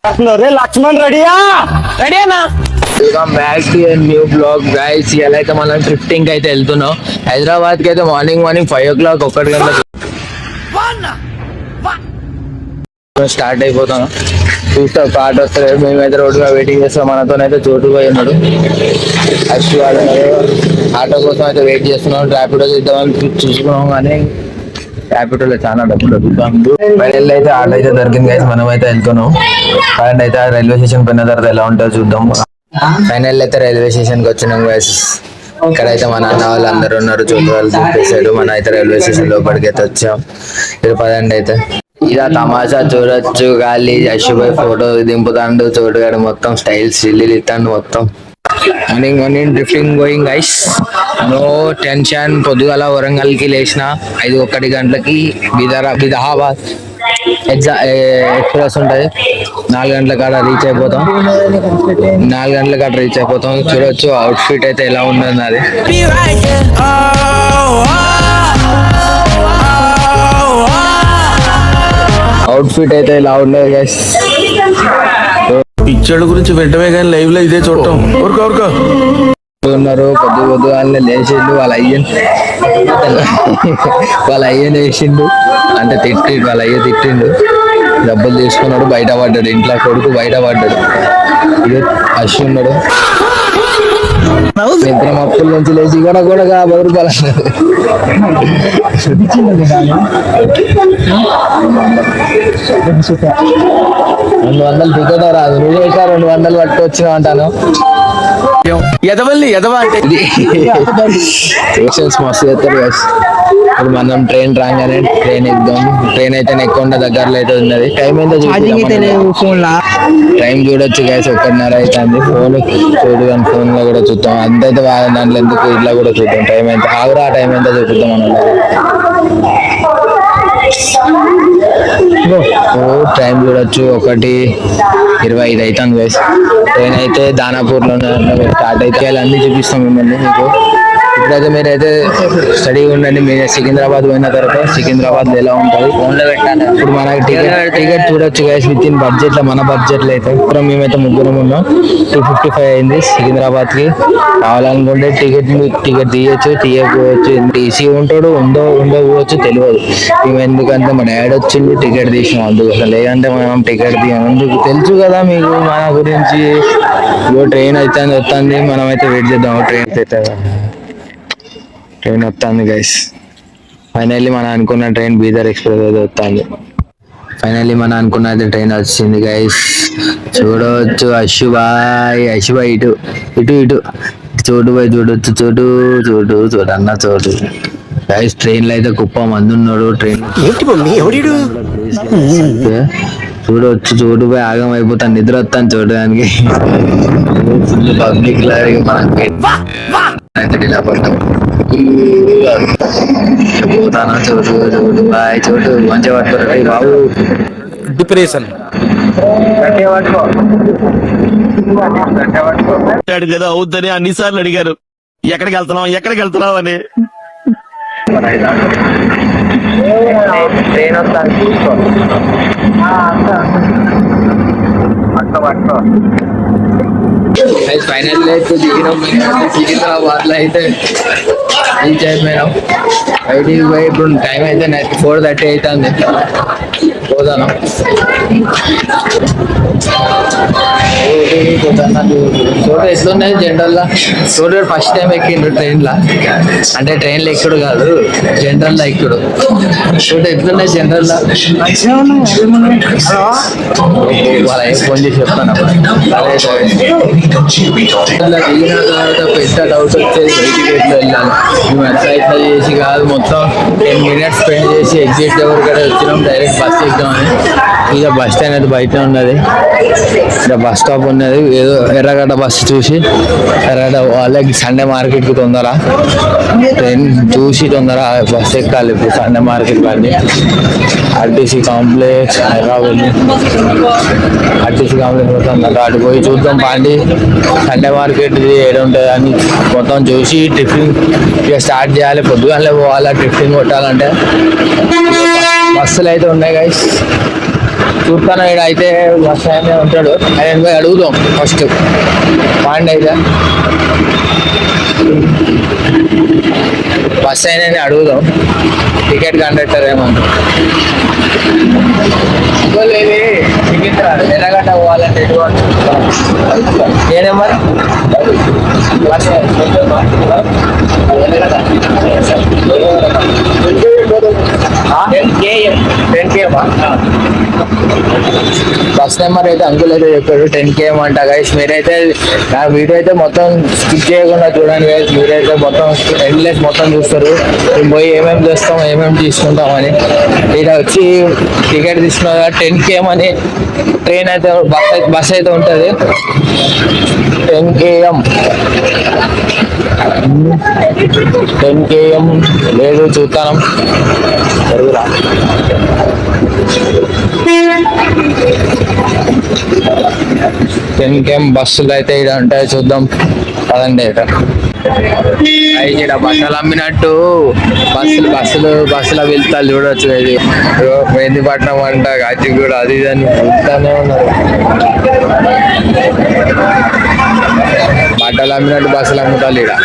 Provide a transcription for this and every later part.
లక్ష్మణ్ రెడీయా? రెడీనా? Welcome back to new blog guys. ఇలా అయితే మనం ట్రిఫ్టింగ్ అయితే వెళ్తున్నాం. హైదరాబాద్ కి అయితే మార్నింగ్ 5 o'clock 1 గంటలకు స్టార్ట్ అయిపోతాం. చూస్తాం పాట వస్తారు. మేమైతే రోడ్డుగా వెయిటింగ్ చేస్తాం. మనతోనైతే చోటు పోయి ఉన్నాడు. ఆటో కోసం అయితే వెయిట్ చేస్తున్నాం. ర్యాపిడో చేద్దామని చూసుకున్నాం కానీ ర్యాపిడోలో చాలా డబ్బులు అడుగుతాము. బయలు అయితే ఆటో అయితే దొరికింది గైస్. మనం అయితే వెళ్తున్నాం. కరెంట్ అయితే రైల్వే స్టేషన్ పోయిన తర్వాత ఎలా ఉంటుందో చూద్దాం. ఫైనల్ అయితే రైల్వే స్టేషన్ కి వచ్చినాం గైస్. ఇక్కడైతే మన అన్న వాళ్ళు అందరు ఉన్నారు. చోటు వాళ్ళు చెప్పేసాడు. మనం అయితే రైల్వే స్టేషన్ లోపలికి అయితే వచ్చాం. ఇది పదండి అయితే ఇలా తమాషా చూడొచ్చు. గాలి అశుభాయ్ ఫోటో దింపుతాండు. చోటుగాడు మొత్తం స్టైల్స్ ఇల్లు ఇస్తాడు మొత్తం. Morning drifting going guys. No tension. పొద్దుగాల వరంగల్ కి లేచిన 5:01 గంటలకి బిదాబాద్ ఎక్స్ప్రెస్ ఉంటుంది. 4 గంటల కాడ రీచ్ అయిపోతాం. 4 గంటల కాడ రీచ్ అయిపోతాం. చూడొచ్చు అవుట్ ఫిట్ అయితే ఎలా ఉండదు అది. అవుట్ ఫిట్ అయితే ఇలా ఉండదు గైస్. పిక్చర్ల గురించి వెంటనే కానీ లైవ్ లో ఇదే చూడటం ఊరుకో ఉన్నారు. పొద్దుగాలనే లేచిండు. వాళ్ళ అయ్యని వేసిండు అంటే తిట్టిండు. వాళ్ళ అయ్య తిట్టిండు. డబ్బులు తీసుకున్నాడు. బయట పడ్డాడు. ఇంట్లో కొడుకు బయట పడ్డాడు. ఇది అశ్వ ఉన్నాడు. నిద్ర అప్పుల నుంచి లేచి కూడా 50 రూపాయలు అన్నాడు. 200 టికెట్ రాదు. నువ్వు 200 పట్టుకొచ్చినావు అంటాను. ఎదవల్లి అంటే మస్తు చేస్తారు కదా. ఇప్పుడు మనం ట్రైన్ రాగానే ట్రైన్ ఎక్దాం. ట్రైన్ అయితే ఎక్కువ దగ్గరలో అయితే ఉన్నది. టైం ఎంత టైం చూడొచ్చు గైస్. 1:30 అవుతుంది. ఫోన్ చూడు కానీ ఫోన్ లో కూడా చూద్దాం. అంతైతే దాంట్లో ఎందుకు ఇట్లా కూడా చూద్దాం. టైం ఎంత ఆగురా. టైం ఎంత చూపిద్దాం మనం. టైం చూడొచ్చు 1:25 అవుతుంది గైస్. ట్రైన్ అయితే దానాపూర్ లో స్టార్ట్ అయితే అన్ని చూపిస్తాం మిమ్మల్ని మీకు. ఇప్పుడైతే మీరైతే స్టడీ ఉండండి. మీరు సికింద్రాబాద్ పోయిన తర్వాత సికింద్రాబాద్ లో ఎలా ఉంటుంది ఫోన్ లో పెట్టాను. ఇప్పుడు మనకి టికెట్ చూడొచ్చు గైస్. విత్ ఇన్ బడ్జెట్ లో, మన బడ్జెట్ లో అయితే మేమైతే ముగ్గురం ఉన్నాం. 255 అయింది సికింద్రాబాద్ కి. కావాలనుకుంటే టికెట్ తీయచ్చు, తీయకపోవచ్చు. టీసీ ఉంటాడు, ఉండకపోవచ్చు తెలియదు. మేము ఎందుకంటే మా డాడీ వచ్చింది టికెట్ తీసినాం అందుకోసం. లేదంటే మనం టికెట్ తీయం. అందుకు తెలుసు కదా మీకు మన గురించి. ట్రైన్ అయితే వస్తుంది. మనం అయితే వెయిట్ చేద్దాం. ట్రైన్ వస్తుంది గైస్. ఫైనల్లీ మనం అనుకున్న ట్రైన్ బీదర్ ఎక్స్ప్రెస్ అయితే వస్తుంది. ఫైనల్లీ మనం అనుకున్నది ట్రైన్ వచ్చింది గైస్. చూడవచ్చు అశుభాయ్ ఇటు చోటు పోయి చూడొచ్చు. చూడన్న చోటు గైస్. ట్రైన్ లో అయితే కుప్ప మంది ఉన్నాడు. ట్రైన్ చూడవచ్చు. చోటు పోయి ఆగం అయిపోతాను. నిద్ర వస్తాను చూడడానికి. ఫుల్ పబ్లిక్ లా పోతాను. చోటు బాయ్. చోటు మంచిగా పట్టుకోండి బాబు. డిప్రెషన్ కదా అవుద్దని అన్నిసార్లు అడిగారు. ఎక్కడికి వెళ్తున్నావు అని. ట్రైన్ వస్తాను చూసుకో. ఫైనల్ అయితే దిగినాం. సికింద్రాబాద్ లో అయితే రీచ్ అయిపోయినాం. బయటికి పోయి ఇప్పుడు టైం అయితే 4:30 అవుతుంది. పోతాను. చోటు ఎట్లున్నాయి జనరల్ లా. చోటు ఫస్ట్ టైం ఎక్కిండు ట్రైన్ లా. అంటే ట్రైన్ లో ఎక్కుడు కాదు, జనరల్ లా ఎక్కుడు. చోటు ఎట్లున్నాయి జనరల్ లా. వాళ్ళ ఫోన్ చేసి చెప్తాను. దిగిన తర్వాత పెద్ద డౌట్ వచ్చేది బయటికి ఎట్లా వెళ్ళాలి. మేము ఎట్లా చేసి కాదు, మొత్తం 10 minutes స్పెండ్ చేసి ఎగ్జిట్ ఎవరు కూడా వచ్చినాం. డైరెక్ట్ బస్ ఎక్కామని. ఇక బస్ స్టాండ్ అయితే బయట ఉన్నది. ఇక్కడ బస్ స్టాప్ ఉన్నది. ఏదో ఎర్రగడ్డ బస్సు చూసి ఎర్రగడ్డ వాళ్ళకి సండే మార్కెట్ కి తొందర ట్రైన్ చూసి తొందర బస్ ఎక్కాలి. ఇప్పుడు సండే మార్కెట్ కానీ RTC complex Hyderabad. RTC complex మొత్తం అటు పోయి చూద్దాం. పాండి సండే మార్కెట్ ఏడు ఉంటుంది అని మొత్తం చూసి టిఫిన్ ఇక స్టార్ట్ చేయాలి. పొద్దుగానే పోవాలా టిఫిన్ కొట్టాలంటే. బస్సులు అయితే ఉన్నాయి గైస్. చూస్తాను ఇక్కడ అయితే బస్ ఆయన ఉంటాడు, ఆయన పోయి అడుగుదాం ఫస్ట్ పాండ్ అయితే బస్ అయినా అడుగుదాం టికెట్ కండక్టర్ ఏమన్నా ఎర్రగడ్డ పోవాలంటే ఏ నెంబర్ బస్ నెంబర్ అయితే అంకుల్ అయితే చెప్పాడు 10 km అంట గైస్. మీరైతే నా వీడియో అయితే మొత్తం స్కిప్ చేయకుండా చూడండి గైస్. మీరైతే మొత్తం ఎండ్లెస్ మొత్తం చూస్తారు మేము పోయి ఏమేమి చేస్తాం ఏమేమి తీసుకుంటాం అని. ఇక్కడ వచ్చి టికెట్ తీసుకున్నా 10 km అని ట్రైన్ అయితే బస్ అయితే ఉంటుంది 10 km 10 km లేదు చూస్తాను జరుగురా 10 km బస్సులు అయితే ఇక్కడ ఉంటాయి చూద్దాం పదండి. ఇక్కడ బట్టలు అమ్మినట్టు బస్సులో వెళ్తారు చూడొచ్చు. ఇది మెహందీపట్నం అంట కాచిగూడ అది ఇది అని వెళ్తానే ఉన్నారు. బట్టలు అమ్మినట్టు బస్సులు అమ్ముతారు ఇక్కడ.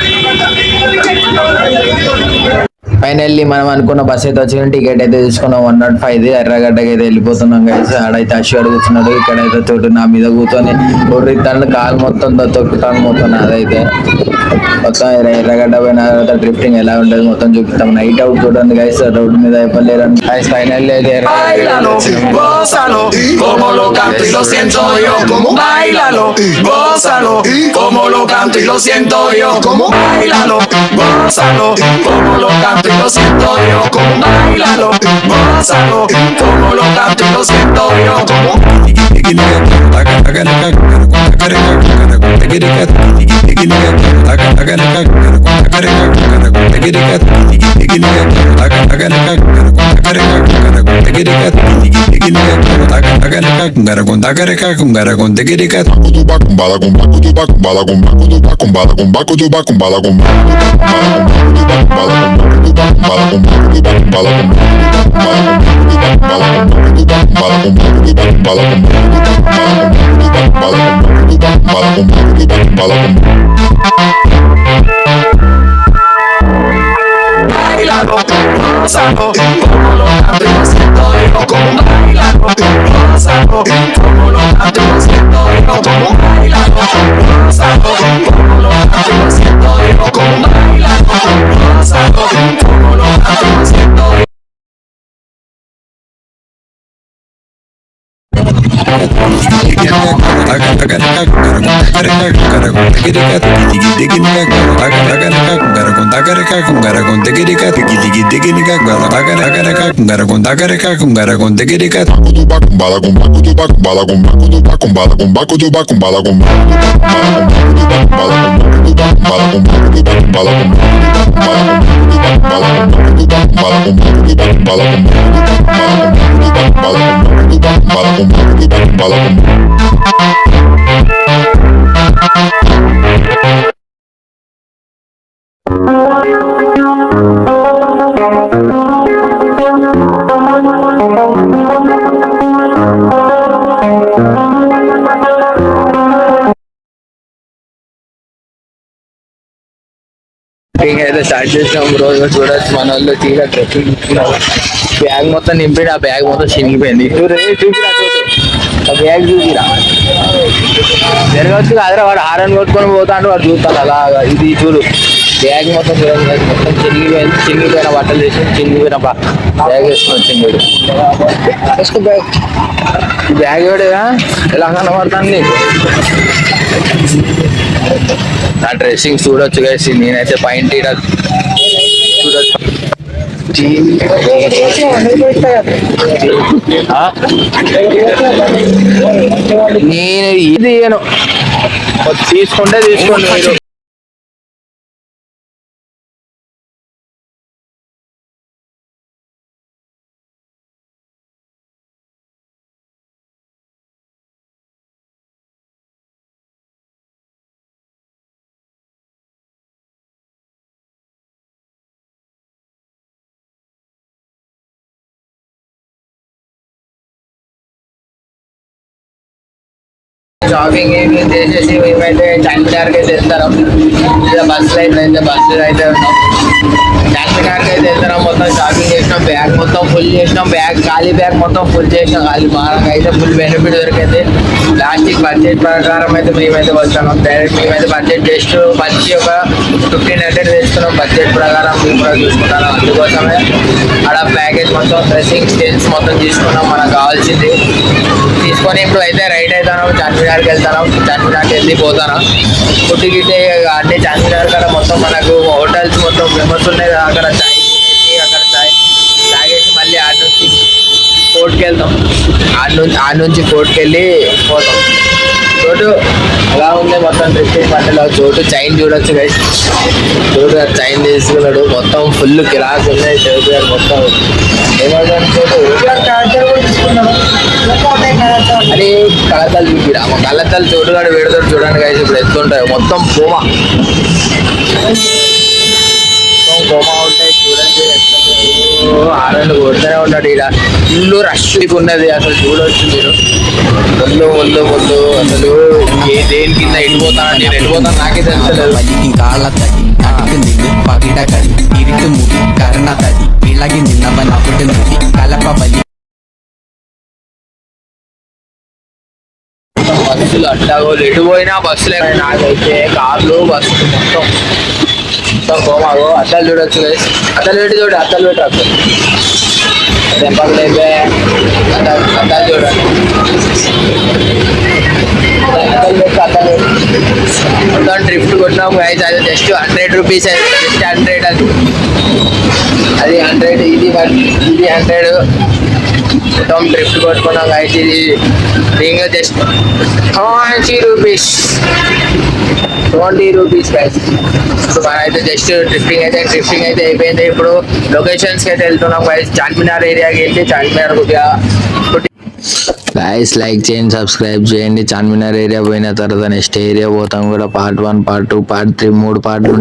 ఫైనల్లీ మనం అనుకున్న బస్ అయితే వచ్చిన టికెట్ అయితే తీసుకున్నాం 105 ఎర్రగడ్డకి అయితే వెళ్ళిపోతున్నాం గైస్. ఆడైతే అశ్వ అడుగుతున్నాడు, ఇక్కడైతే చోటు నా మీద కూర్చొని ఒర్రితాను కాలు మొత్తం తొక్కుతాను మొత్తం. అదైతే మొత్తం ఎర్రగడ్డ పోయిన తర్వాత డ్రిఫ్టింగ్ ఎలా ఉంటుంది మొత్తం చూపిస్తాం. నైట్ అవుట్ చూడండి గైస్, రోడ్డు మీద అయిపోలేరు గైస్. ఫైనల్లీ అయితే y lo siento yo, como bailalo, gózalo, como lo canto y lo siento yo, como bailalo, gózalo, como lo canto y lo siento yo, como bailalo, gózalo, como lo canto y lo siento yo, como bailalo, gózalo, como lo canto y lo siento yo, como bailalo, gózalo, como lo canto y lo siento yo. అయితే start చేసినాం. రోజు చూడొచ్చు మన వాళ్ళు తీరా trekking bag మొత్తం నింపిడు, ఆ bag మొత్తం చినిగిపోయింది. చూపిరా ఆ బ్యాగ్ చూపిరా జరగవచ్చు కాదురా. వాడు హారన్ కొట్టుకొని పోతాడు, వాడు చూస్తాడు అలాగా. ఇది చూడు బ్యాగ్ మొత్తం చూడండి మొత్తం చినిగిపోయిన బట్టలు చేసి చినిగిపోయిన బ్యాగ్ వేసుకొని వచ్చింది. బ్యాగ్ కూడా ఎలా కనబడుతుంది నీకు? నా డ్రెస్సింగ్ చూడొచ్చు గైస్. నేనైతే పాయింట్ చూడొచ్చు. నేను ఇది తీసుకుంటే తీసుకోండి మీరు. షాపింగ్ ఏమి చేసేసి మేమైతే చార్మినార్కి అయితే వెళ్తాం. ఇలా బస్సులు అయితే ఉన్నాం. చార్మినార్కి అయితే వెళ్తాం. మొత్తం షాపింగ్ చేసినాం, బ్యాగ్ మొత్తం ఫుల్ చేసినాం, ఖాళీ బ్యాగ్ మొత్తం ఫుల్ చేసినాం. మనకు అయితే ఫుల్ బెనిఫిట్ దొరికింది. లాస్ట్కి బడ్జెట్ ప్రకారం అయితే మేమైతే వస్తున్నాం. డైరెక్ట్ మేమైతే బడ్జెట్ జస్ట్ మంచి ఒక 1500 వేస్తున్నాం బడ్జెట్ ప్రకారం. మేము కూడా చూసుకుంటాను. అందుకోసమే అక్కడ ప్యాకేజ్ మొత్తం డ్రెస్సింగ్ స్టైల్స్ మొత్తం తీసుకున్నాం. మనకు కావాల్సింది తీసుకొని ఇప్పుడు అయితే రైట్ అవుతాను. చార్మినార్కి వెళ్తాను. చార్మినార్కి వెళ్ళిపోతాను. ఫుడ్ గిట్టే అన్ని చార్మినార్ కాడ మొత్తం మనకు హోటల్స్ మొత్తం ఫేమస్ ఉన్నాయి కదా. అక్కడ చాయ్ తినేసి అక్కడ చాయ్ తాగేసి మళ్ళీ ఆడ నుంచి ఫోర్ట్కి వెళ్తాం. ఆడ నుంచి ఫోర్ట్కి వెళ్ళి పోతాం. చోటు అలా ఉంది మొత్తం డ్రెస్సింగ్ బట్టలో. చోటు చైన్ చూడొచ్చు గైస్. చోటు చైన్ తీసుకున్నాడు. మొత్తం ఫుల్ కిరాక్ ఉన్నాయి. చోటు గారు మొత్తం ఏమవుతుంది చోటు అరే కళ్ళతలు చూపిరా. కళ్ళతలు చోటుగాడు పెడతాడు చూడండి గైస్. ఇప్పుడు ఎత్తుంటాయి మొత్తం కోమా ఉంటాయి చూడండి. ఆరళ్ళు కొడుతూనే ఉంటాడు. ఇక్కడ ఇల్లు రష్ ఉన్నది అసలు చూడవచ్చు మీరు. ముందు అసలు దేని కింద వెళ్ళిపోతాను నేను వెళ్ళిపోతాను నాకే తెలుస్తలేదు. బస్సులు అడ్డాగోలు ఎటు పోయినా బస్సులే. నాకైతే కార్లు బస్సులు మొత్తం కోమాగో. అద్దాలు చూడొచ్చు అద్దాలు పెట్టి చూడు. అద్దాలు పెట్టి అసలు దెబ్బలు లేపే అద్దాలు చూడండి. అద్దాలు మొత్తం డ్రిఫ్ట్ కొట్టినాము అయితే అది జస్ట్ 100 రూపీస్. జస్ట్ 100 అది 100 ఇది 100 మొత్తం డ్రిఫ్ట్ కొట్టుకున్నాం అయితే. ఇది ఇంకా జస్ట్ 20 రూపీస్ గైస్. ఇప్పుడు మనం అయితే జస్ట్ డ్రిఫ్టింగ్ అయితే అయిపోయింది. ఇప్పుడు లొకేషన్స్కి అయితే వెళ్తున్నాం గైస్. చార్మినార్ ఏరియాకి వెళ్ళి చార్మినార్ కొద్దిగా గైస్ లైక్ చేయండి, సబ్స్క్రైబ్ చేయండి. చార్మినార్ ఏరియా పోయిన తర్వాత నెక్స్ట్ ఏరియా పోతాం కూడా. Part 1, part 2, part 3 3 పార్ట్లు